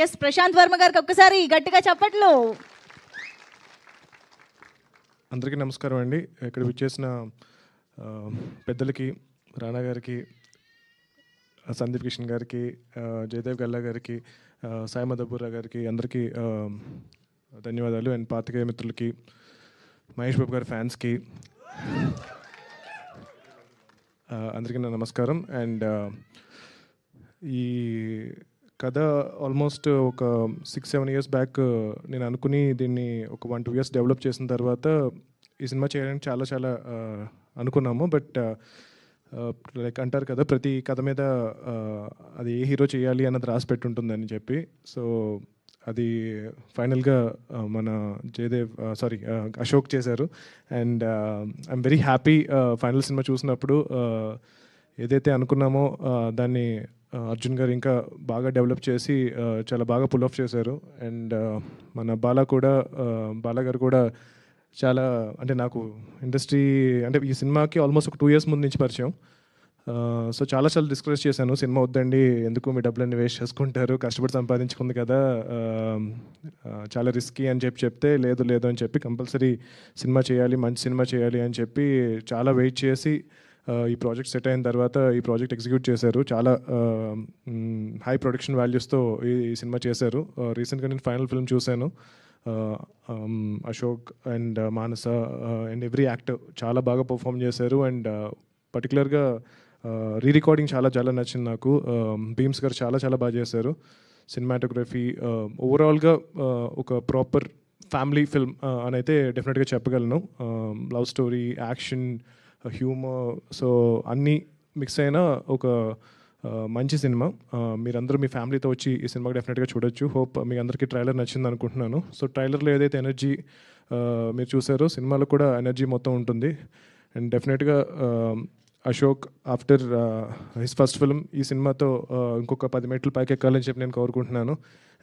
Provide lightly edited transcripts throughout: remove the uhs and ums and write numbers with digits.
Yes Prashanth Varma గారికి ఒక్కసారి గట్టిగా చప్పట్లు. అందరికీ నమస్కారం అండి. ఇక్కడ విచ్చేసిన పెద్దలకి, రానా గారికి, సందీప్ కిషన్ గారికి, జయదేవ్ గల్లా గారికి, సాయి మధుబుర్రా గారికి అందరికీ ధన్యవాదాలు. అండ్ పాత్రికేయ మిత్రులకి, మహేష్ బాబు గారి ఫ్యాన్స్కి అందరికీ నా నమస్కారం. అండ్ ఈ కథ ఆల్మోస్ట్ ఒక 6-7 years బ్యాక్ నేను అనుకుని దీన్ని ఒక 1-2 years డెవలప్ చేసిన తర్వాత ఈ సినిమా చేయడానికి చాలా అనుకున్నాము. బట్ లైక్ అంటారు కదా, ప్రతి కథ మీద అది ఏ హీరో చేయాలి అన్నది రాసి పెట్టుంటుందని చెప్పి. సో అది ఫైనల్గా మన జయదేవ్ అశోక్ చేశారు. And I'm very happy. Final cinema చూసినప్పుడు ఏదైతే అనుకున్నామో దాన్ని అర్జున్ గారు ఇంకా బాగా డెవలప్ చేసి చాలా బాగా పుల్ ఆఫ్ చేశారు. అండ్ మన బాలా గారు కూడా చాలా, అంటే నాకు ఇండస్ట్రీ అంటే ఈ సినిమాకి ఆల్మోస్ట్ ఒక 2 years ముందు నుంచి పరిచయం. సో చాలా డిస్కస్ చేశాను, సినిమా వద్దండి, ఎందుకు మీ డబ్బులన్నీ వేస్ట్ చేసుకుంటారు, కష్టపడి సంపాదించుకుంది కదా, చాలా రిస్కీ అని చెప్తే లేదు అని చెప్పి కంపల్సరీ సినిమా చేయాలి, మంచి సినిమా చేయాలి అని చెప్పి చాలా వెయిట్ చేసి ఈ ప్రాజెక్ట్ సెట్ అయిన తర్వాత ఈ ప్రాజెక్ట్ ఎగ్జిక్యూట్ చేశారు. చాలా హై ప్రొడక్షన్ వాల్యూస్తో ఈ సినిమా చేశారు. రీసెంట్గా నేను ఫైనల్ ఫిల్మ్ చూశాను. Ashok and Manasa and every actor చాలా బాగా పర్ఫామ్ చేశారు. అండ్ పర్టికులర్గా రికార్డింగ్ చాలా నచ్చింది నాకు. భీమ్స్ గారు చాలా బాగా చేశారు. సినిమాటోగ్రఫీ ఓవరాల్గా ఒక ప్రాపర్ ఫ్యామిలీ ఫిల్మ్ అని అయితే డెఫినెట్గా చెప్పగలను. Love story, action, humour, so అన్నీ మిక్స్ అయిన ఒక మంచి సినిమా. మీరందరూ మీ ఫ్యామిలీతో వచ్చి ఈ సినిమాకి డెఫినెట్గా చూడొచ్చు. హోప్ మీ అందరికీ ట్రైలర్ నచ్చింది అనుకుంటున్నాను. సో ట్రైలర్లో ఏదైతే ఎనర్జీ మీరు చూసారో సినిమాలో కూడా ఎనర్జీ మొత్తం ఉంటుంది. అండ్ డెఫినెట్గా Ashok after his first film ఈ సినిమాతో ఇంకొక 10 మెట్లు పైకి ఎక్కాలని చెప్పి నేను కోరుకుంటున్నాను.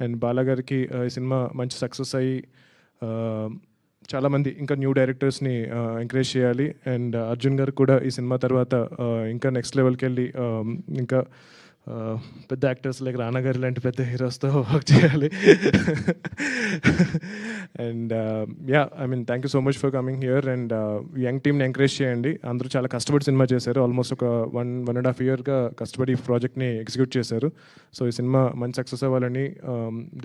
అండ్ బాలా గారికి ఈ సినిమా మంచి సక్సెస్ అయ్యి చాలామంది ఇంకా న్యూ డైరెక్టర్స్ని ఎంకరేజ్ చేయాలి. అండ్ అర్జున్ గారు కూడా ఈ సినిమా తర్వాత ఇంకా నెక్స్ట్ లెవెల్కి వెళ్ళి ఇంకా పెద్ద యాక్టర్స్ లైక్ రానా గారి లాంటి పెద్ద హీరోస్తో వర్క్ చేయాలి. And thank you so much for coming here. And young టీమ్ని ఎంకరేజ్ చేయండి. అందరూ చాలా కష్టపడి సినిమా చేశారు. ఆల్మోస్ట్ ఒక 1.5 yearగా కష్టపడి ఈ ప్రాజెక్ట్ని ఎగ్జిక్యూట్ చేశారు. సో ఈ సినిమా మంచి సక్సెస్ అవ్వాలని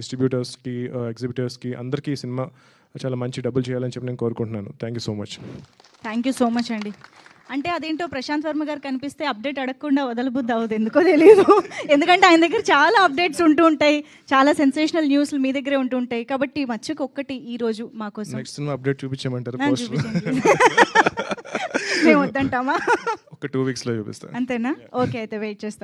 డిస్ట్రిబ్యూటర్స్కి, ఎగ్జిబిటర్స్కి అందరికీ ఈ సినిమా చాలా మంచి డబ్బులు చేయాలని చెప్పి నేను కోరుకుంటున్నాను. Thank you so much. Thank you so much అండి. అంటే అదేంటో ప్రశాంత్ వర్మ గారు కనిపిస్తే అప్డేట్ అడగకుండా వదలబుద్ధి అవ్వదు, ఎందుకో తెలియదు. ఎందుకంటే ఆయన దగ్గర చాలా అప్డేట్స్ ఉంటూ ఉంటాయి, చాలా సెన్సేషనల్ న్యూస్లు మీ దగ్గరే ఉంటూ ఉంటాయి. కాబట్టి మచ్చుకు ఒక్కటి ఈరోజు మాకోసం నెక్స్ట్ సినిమా అప్డేట్ చూపించమంటారు? మేము వద్దంటామా? ఒక 2 weeksలో చూపిస్తాను. అంతేనా? ఓకే, అయితే వెయిట్ చేస్తాం.